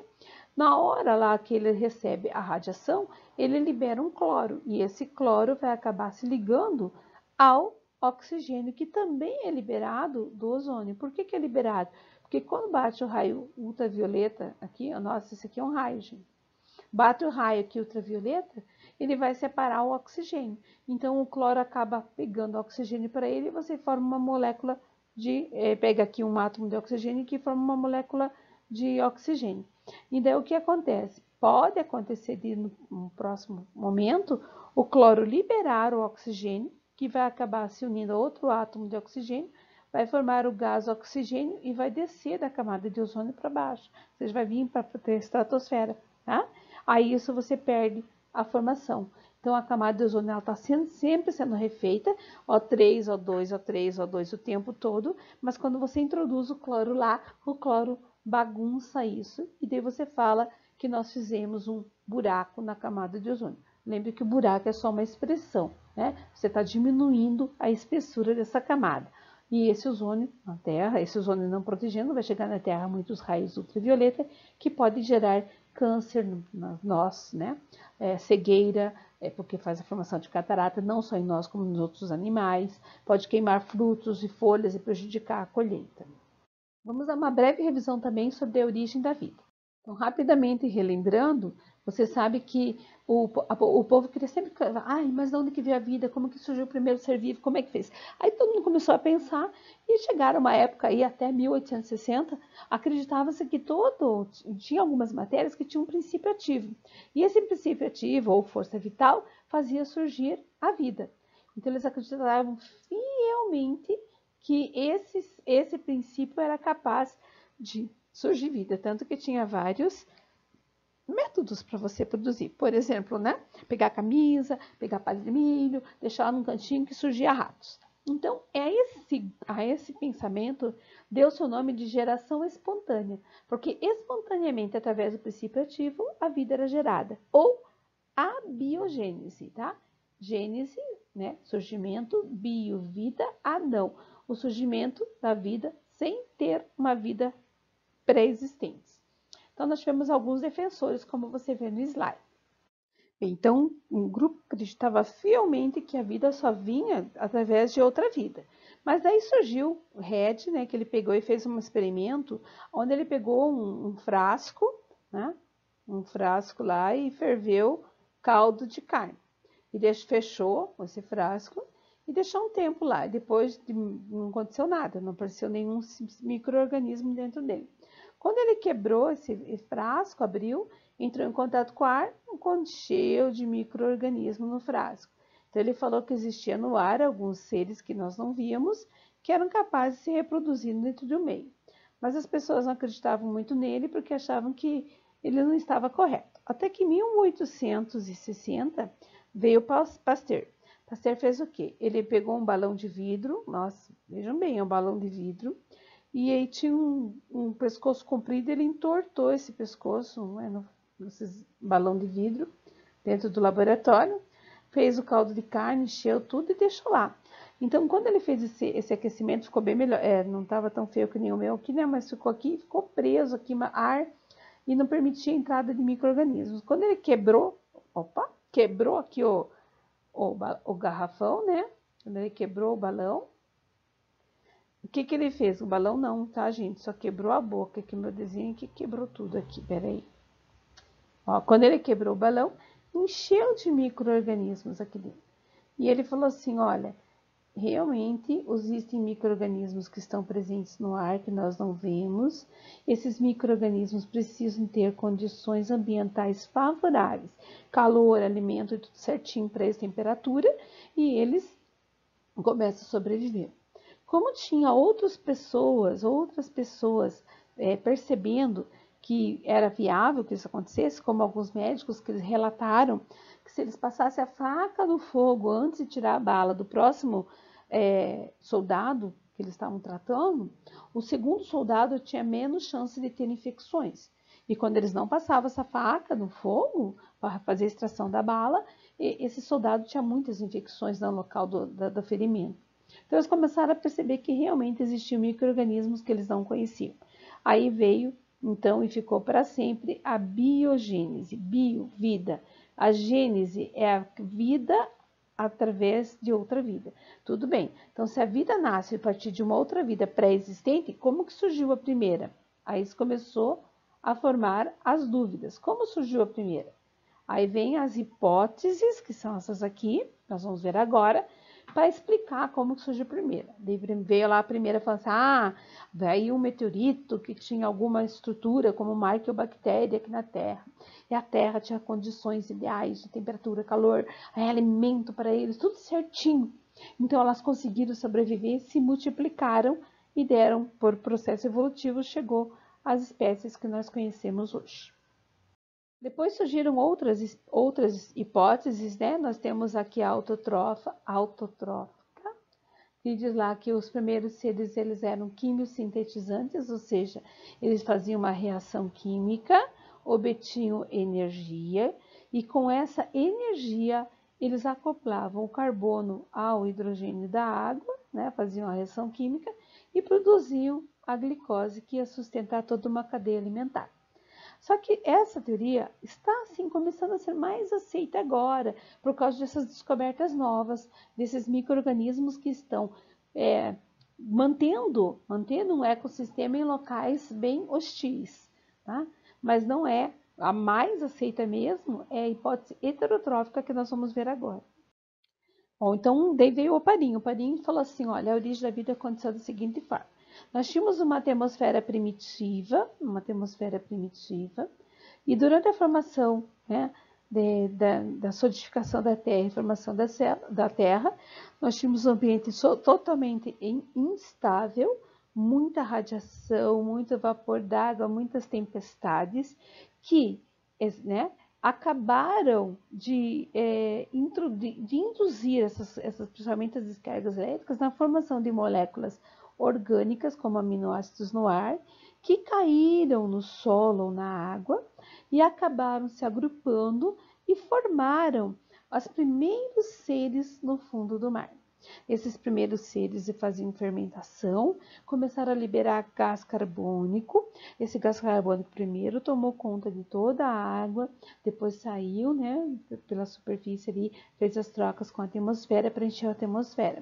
Na hora lá que ele recebe a radiação, ele libera um cloro, e esse cloro vai acabar se ligando ao oxigênio, que também é liberado do ozônio. Por que é liberado? Porque quando bate o raio ultravioleta aqui, nossa, esse aqui é um raio, gente. Bate o raio aqui ultravioleta, ele vai separar o oxigênio. Então, o cloro acaba pegando o oxigênio para ele e você forma uma molécula pega aqui um átomo de oxigênio que forma uma molécula de oxigênio. E daí o que acontece? Pode acontecer de, no próximo momento, o cloro liberar o oxigênio, que vai acabar se unindo a outro átomo de oxigênio, vai formar o gás oxigênio e vai descer da camada de ozônio para baixo. Ou seja, vai vir para a estratosfera, tá? Aí isso você perde a formação. Então, a camada de ozônio está sempre sendo refeita, O3, O2, O3, O2 o tempo todo, mas quando você introduz o cloro lá, o cloro bagunça isso, e daí você fala que nós fizemos um buraco na camada de ozônio. Lembre que o buraco é só uma expressão, né? Você está diminuindo a espessura dessa camada. E esse ozônio na Terra, esse ozônio não protegendo, vai chegar na Terra muitos raios ultravioleta que podem gerar câncer nós, né? Cegueira, porque faz a formação de catarata, não só em nós, como nos outros animais. Pode queimar frutos e folhas e prejudicar a colheita. Vamos dar uma breve revisão também sobre a origem da vida. Então, rapidamente relembrando, você sabe que o povo queria sempre, mas de onde que veio a vida? Como que surgiu o primeiro ser vivo? Como é que fez? Aí todo mundo começou a pensar e chegaram uma época aí, até 1860, acreditava-se que tinha algumas matérias que tinham um princípio ativo. E esse princípio ativo, ou força vital, fazia surgir a vida. Então, eles acreditavam fielmente que esse princípio era capaz de surgir vida, tanto que tinha vários métodos para você produzir. Por exemplo, né? Pegar a camisa, pegar palha de milho, deixar lá num cantinho que surgia ratos. Então, a esse pensamento deu seu nome de geração espontânea, porque espontaneamente, através do princípio ativo, a vida era gerada, ou abiogênese, tá? Gênese, né? Surgimento, bio, vida, não. O surgimento da vida sem ter uma vida pré-existente. Então, nós tivemos alguns defensores, como você vê no slide. Então, um grupo acreditava fielmente que a vida só vinha através de outra vida. Mas daí surgiu o Red, né, que ele pegou e fez um experimento, onde ele pegou um frasco, né, um frasco lá e ferveu caldo de carne. E fechou esse frasco e deixou um tempo lá. Depois não aconteceu nada, não apareceu nenhum micro-organismo dentro dele. Quando ele quebrou esse frasco, abriu, entrou em contato com o ar, encheu de micro-organismo no frasco. Então, ele falou que existia no ar alguns seres que nós não víamos, que eram capazes de se reproduzir dentro do meio. Mas as pessoas não acreditavam muito nele porque achavam que ele não estava correto. Até que em 1860 veio Pasteur. Pasteur fez o quê? Ele pegou um balão de vidro, nossa, vejam bem, é um balão de vidro, e aí tinha um pescoço comprido, ele entortou esse pescoço, nesse balão de vidro, dentro do laboratório, fez o caldo de carne, encheu tudo e deixou lá. Então, quando ele fez esse aquecimento, ficou bem melhor, não estava tão feio que nem o meu aqui, né, mas ficou aqui, ficou preso aqui, ar, e não permitia a entrada de micro-organismos. Quando ele quebrou aqui o garrafão, né, quando ele quebrou o balão, o que ele fez? O balão não, tá, gente? Só quebrou a boca, que meu desenho aqui quebrou tudo aqui, peraí. Ó, quando ele quebrou o balão, encheu de micro-organismos aqui dentro. E ele falou assim, olha, realmente existem micro-organismos que estão presentes no ar, que nós não vemos. Esses micro-organismos precisam ter condições ambientais favoráveis, calor, alimento, tudo certinho para essa temperatura, e eles começam a sobreviver. Como tinha outras pessoas percebendo que era viável que isso acontecesse, como alguns médicos que eles relataram que se eles passassem a faca no fogo antes de tirar a bala do próximo soldado que eles estavam tratando, o segundo soldado tinha menos chance de ter infecções. E quando eles não passavam essa faca no fogo para fazer a extração da bala, esse soldado tinha muitas infecções no local do ferimento. Então, eles começaram a perceber que realmente existiam micro-organismos que eles não conheciam. Aí veio Então, e ficou para sempre a biogênese, bio, vida. A gênese é a vida através de outra vida. Tudo bem. Então, se a vida nasce a partir de uma outra vida pré-existente, como que surgiu a primeira? Aí começou a formar as dúvidas. Como surgiu a primeira? Aí vem as hipóteses, que são essas aqui, nós vamos ver agora, para explicar como surgiu a primeira. Veio lá a primeira e falou assim, veio um meteorito que tinha alguma estrutura, como uma arqueobactéria aqui na Terra. E a Terra tinha condições ideais de temperatura, calor, alimento para eles, tudo certinho. Então elas conseguiram sobreviver, se multiplicaram e deram, por processo evolutivo, chegou às espécies que nós conhecemos hoje. Depois surgiram outras hipóteses, né? Nós temos aqui a autotrófica, que diz lá que os primeiros seres eles eram quimiosintetizantes, ou seja, eles faziam uma reação química, obtinham energia e com essa energia eles acoplavam o carbono ao hidrogênio da água, né? Faziam a reação química e produziam a glicose que ia sustentar toda uma cadeia alimentar. Só que essa teoria está assim começando a ser mais aceita agora, por causa dessas descobertas novas, desses micro-organismos que estão mantendo um ecossistema em locais bem hostis, tá? Mas não é a mais aceita mesmo, é a hipótese heterotrófica que nós vamos ver agora. Bom, então daí veio o Parin. O Parin falou assim, olha, a origem da vida aconteceu da seguinte forma. Nós tínhamos uma atmosfera primitiva, e durante a formação, né, da solidificação da Terra e formação da Terra, nós tínhamos um ambiente totalmente instável, muita radiação, muito vapor d'água, muitas tempestades, que, né, acabaram de induzir principalmente as descargas elétricas, na formação de moléculas orgânicas, como aminoácidos no ar, que caíram no solo ou na água e acabaram se agrupando e formaram os primeiros seres no fundo do mar. Esses primeiros seres faziam fermentação, começaram a liberar gás carbônico. Esse gás carbônico primeiro tomou conta de toda a água, depois saiu, né, pela superfície ali, fez as trocas com a atmosfera para encher a atmosfera.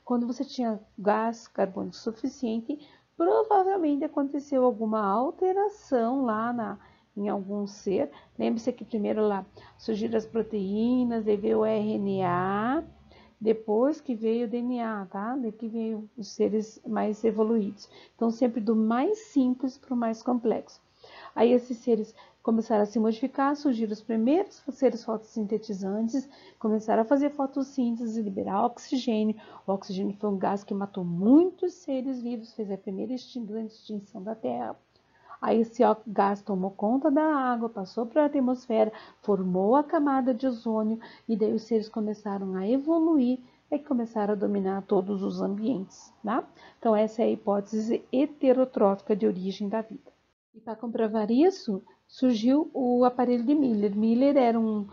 Quando você tinha gás carbônico suficiente, provavelmente aconteceu alguma alteração lá em algum ser. Lembre-se que primeiro lá surgiram as proteínas, daí veio o RNA, depois que veio o DNA, tá? Daí que veio os seres mais evoluídos. Então, sempre do mais simples para o mais complexo. Aí esses seres começaram a se modificar, surgiram os primeiros seres fotossintetizantes, começaram a fazer fotossíntese, liberar oxigênio. O oxigênio foi um gás que matou muitos seres vivos, fez a primeira grande extinção da Terra. Aí esse gás tomou conta da água, passou para a atmosfera, formou a camada de ozônio e daí os seres começaram a evoluir e começaram a dominar todos os ambientes, tá? Então essa é a hipótese heterotrófica de origem da vida. E para comprovar isso, surgiu o aparelho de Miller. Miller era um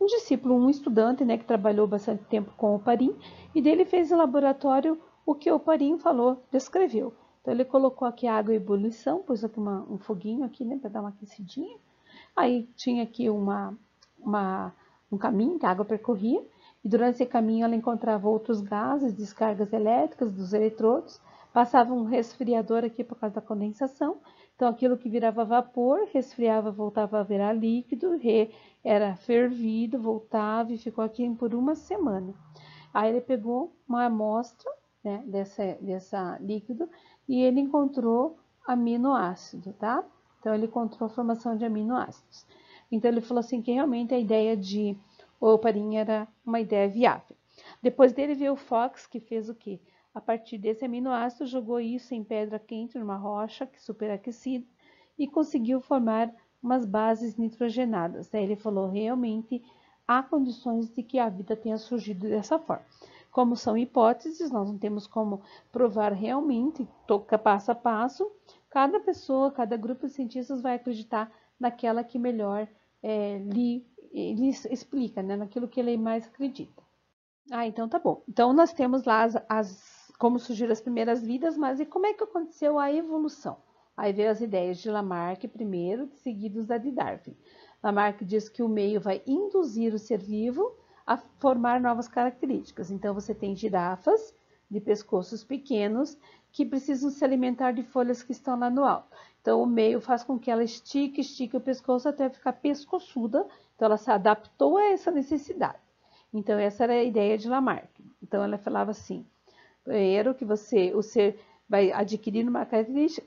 discípulo, um estudante, né, que trabalhou bastante tempo com o Parin e dele fez em laboratório o que o Parin falou, descreveu. Então ele colocou aqui a água em ebulição, pôs aqui um foguinho aqui, né, para dar uma aquecidinha. Aí tinha aqui um caminho que a água percorria, e durante esse caminho ela encontrava outros gases, descargas elétricas dos eletrodos, passava um resfriador aqui por causa da condensação, então aquilo que virava vapor, resfriava, voltava a virar líquido, era fervido, voltava e ficou aqui por uma semana. Aí ele pegou uma amostra, né, dessa líquido e ele encontrou aminoácido, tá? Então ele encontrou a formação de aminoácidos. Então ele falou assim que realmente a ideia de Oparin era uma ideia viável. Depois dele veio o Fox, que fez o quê? A partir desse aminoácido, jogou isso em pedra quente, numa rocha superaquecida, e conseguiu formar umas bases nitrogenadas. Daí ele falou, realmente há condições de que a vida tenha surgido dessa forma. Como são hipóteses, nós não temos como provar realmente, toca passo a passo, cada pessoa, cada grupo de cientistas vai acreditar naquela que melhor lhe explica, né? Naquilo que ele mais acredita. Então tá bom. Então nós temos lá como surgiram as primeiras vidas, mas e como é que aconteceu a evolução? Aí veio as ideias de Lamarck primeiro, seguidos da de Darwin. Lamarck diz que o meio vai induzir o ser vivo a formar novas características. Então, você tem girafas de pescoços pequenos que precisam se alimentar de folhas que estão lá no alto. Então, o meio faz com que ela estique o pescoço até ficar pescoçuda. Então, ela se adaptou a essa necessidade. Então, essa era a ideia de Lamarck. Então, ela falava assim, primeiro que o ser vai adquirir uma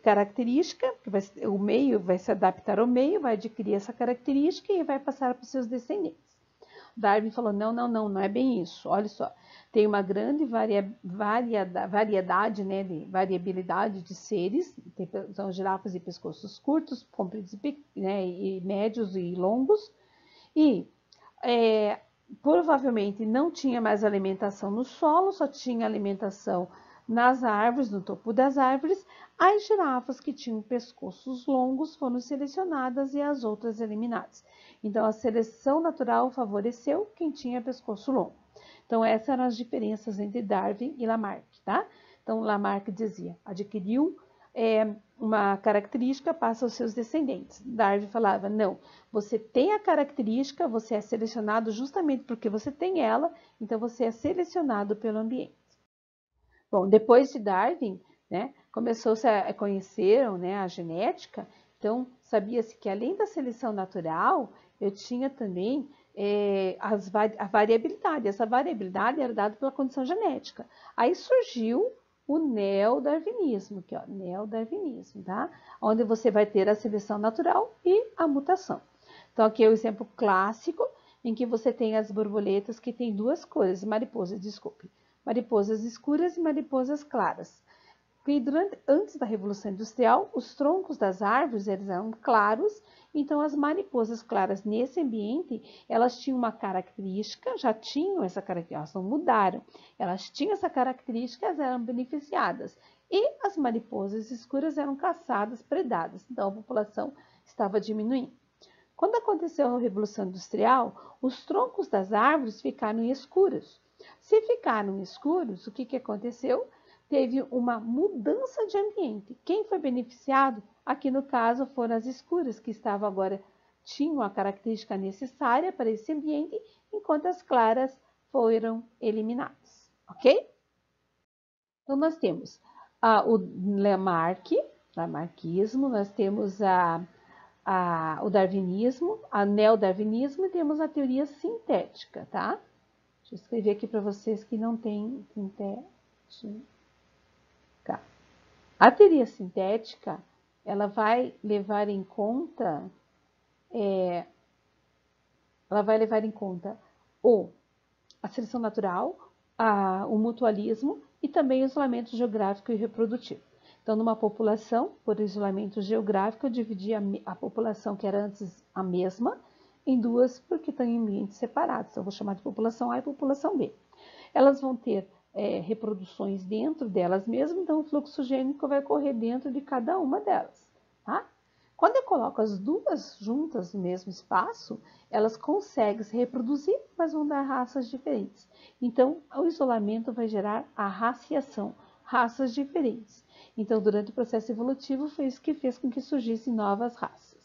característica, que o meio vai se adaptar ao meio, vai adquirir essa característica e vai passar para os seus descendentes. Darwin falou, não é bem isso, olha só, tem uma grande variedade, né, de variabilidade de seres, são girafas de pescoços curtos, compridos, né, e médios e longos, e provavelmente não tinha mais alimentação no solo, só tinha alimentação nas árvores, no topo das árvores. As girafas que tinham pescoços longos foram selecionadas e as outras eliminadas. Então, a seleção natural favoreceu quem tinha pescoço longo. Então, essas eram as diferenças entre Darwin e Lamarck, tá? Então, Lamarck dizia, adquiriu uma característica, passa aos seus descendentes. Darwin falava, não, você tem a característica, você é selecionado justamente porque você tem ela, então você é selecionado pelo ambiente. Bom, depois de Darwin, né, começou-se a conhecer, né, a genética, então sabia-se que além da seleção natural, eu tinha também a variabilidade. Essa variabilidade era dada pela condição genética. Aí surgiu o neodarwinismo, aqui, ó, neodarwinismo, tá? Onde você vai ter a seleção natural e a mutação. Então, aqui é o exemplo clássico em que você tem as borboletas que têm duas cores, mariposas escuras e mariposas claras. E antes da Revolução Industrial, os troncos das árvores eram claros, então as mariposas claras nesse ambiente, elas tinham uma característica, já tinham essa característica, elas não mudaram, elas tinham essa característica, elas eram beneficiadas. E as mariposas escuras eram caçadas, predadas, então a população estava diminuindo. Quando aconteceu a Revolução Industrial, os troncos das árvores ficaram escuros. Se ficaram escuros, o que aconteceu? Teve uma mudança de ambiente. Quem foi beneficiado? Aqui no caso foram as escuras, que estavam agora, tinham a característica necessária para esse ambiente, enquanto as claras foram eliminadas. Ok? Então, nós temos o Lamarckismo, nós temos o darwinismo, a neodarwinismo e temos a teoria sintética, tá? Deixa eu escrever aqui para vocês que não tem sintética. A teoria sintética, ela vai levar em conta, a seleção natural, o mutualismo e também o isolamento geográfico e reprodutivo. Então, numa população, por isolamento geográfico, eu dividi a população que era antes a mesma em duas, porque estão em ambientes separados. Então, eu vou chamar de população A e população B. Elas vão ter reproduções dentro delas mesmas, então o fluxo gênico vai correr dentro de cada uma delas. Tá? Quando eu coloco as duas juntas no mesmo espaço, elas conseguem se reproduzir, mas vão dar raças diferentes. Então, o isolamento vai gerar a raciação, raças diferentes. Então, durante o processo evolutivo, foi isso que fez com que surgissem novas raças.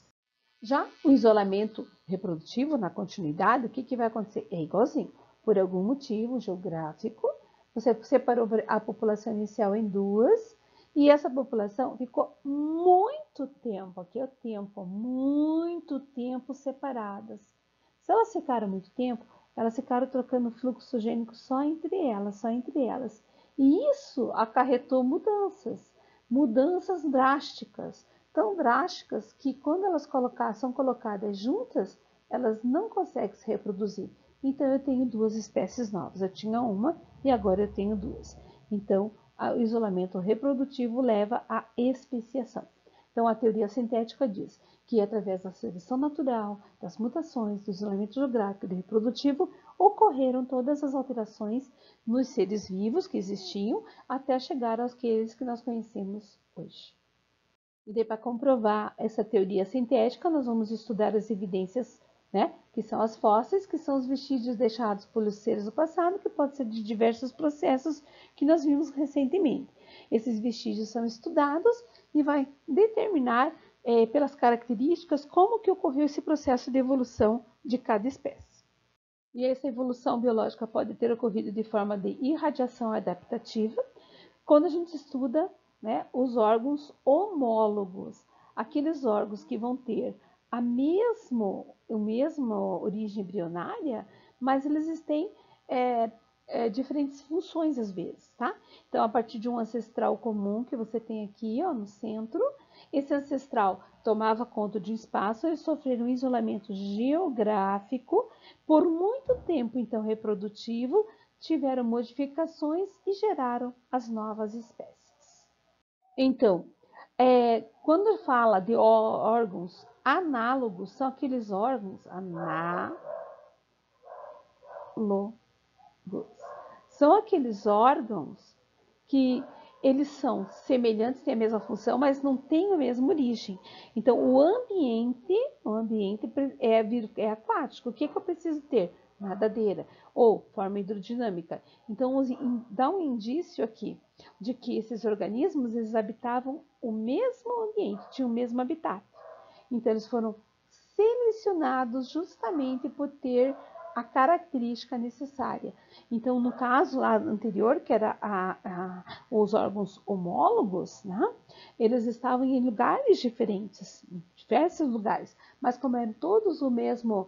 Já o isolamento reprodutivo, na continuidade, o que vai acontecer? É igualzinho. Por algum motivo geográfico, você separou a população inicial em duas, e essa população ficou muito tempo, aqui é o tempo, muito tempo separadas. Se elas ficaram muito tempo, elas ficaram trocando fluxo gênico só entre elas. E isso acarretou mudanças drásticas, tão drásticas que quando elas são colocadas juntas, elas não conseguem se reproduzir. Então, eu tenho duas espécies novas. Eu tinha uma e agora eu tenho duas. Então, o isolamento reprodutivo leva à especiação. Então, a teoria sintética diz que através da seleção natural, das mutações, do isolamento geográfico e reprodutivo, ocorreram todas as alterações nos seres vivos que existiam até chegar aos que nós conhecemos hoje. E daí, para comprovar essa teoria sintética, nós vamos estudar as evidências, né, que são as fósseis, que são os vestígios deixados pelos seres do passado, que pode ser de diversos processos que nós vimos recentemente. Esses vestígios são estudados e vai determinar pelas características como que ocorreu esse processo de evolução de cada espécie. E essa evolução biológica pode ter ocorrido de forma de irradiação adaptativa, quando a gente estuda, né, os órgãos homólogos, aqueles órgãos que vão ter a mesma origem embrionária, mas eles têm diferentes funções às vezes, tá? Então, a partir de um ancestral comum que você tem aqui, ó, no centro, esse ancestral tomava conta de um espaço, eles sofreram um isolamento geográfico por muito tempo, então, reprodutivo, tiveram modificações e geraram as novas espécies. Então, quando fala de órgãos análogos, são aqueles órgãos análogos. São aqueles órgãos que eles são semelhantes, têm a mesma função, mas não têm a mesma origem. Então, o ambiente é aquático. O que eu preciso ter? Nadadeira ou forma hidrodinâmica. Então, dá um indício aqui de que esses organismos eles habitavam o mesmo ambiente, tinham o mesmo habitat. Então, eles foram selecionados justamente por ter a característica necessária. Então, no caso anterior, que era os órgãos homólogos, né, eles estavam em lugares diferentes, em diversos lugares, mas como eram todos o mesmo,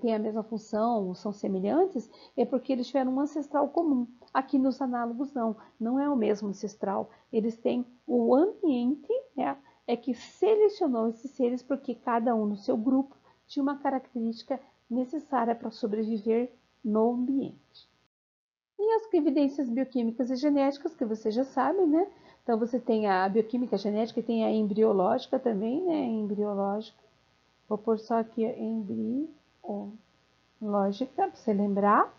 têm a mesma função, são semelhantes, é porque eles tiveram um ancestral comum. Aqui nos análogos não é o mesmo ancestral, eles têm o ambiente, né, que selecionou esses seres porque cada um no seu grupo tinha uma característica necessária para sobreviver no ambiente. E as evidências bioquímicas e genéticas, que você já sabe, né? Então, você tem a bioquímica genética e tem a embriológica também, né? Embriológica. Vou pôr só aqui a embriológica, para você lembrar.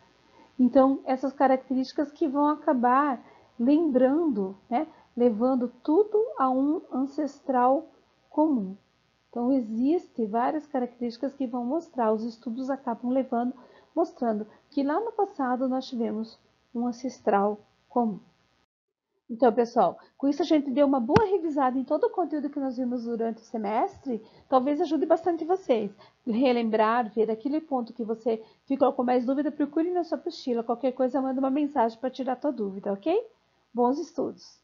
Então, essas características que vão acabar lembrando, né? Levando tudo a um ancestral comum. Então, existem várias características que vão mostrar, os estudos acabam mostrando que lá no passado nós tivemos um ancestral comum. Então, pessoal, com isso a gente deu uma boa revisada em todo o conteúdo que nós vimos durante o semestre, talvez ajude bastante vocês. Relembrar, ver aquele ponto que você ficou com mais dúvida, procure na sua apostila. Qualquer coisa, manda uma mensagem para tirar a tua dúvida, ok? Bons estudos!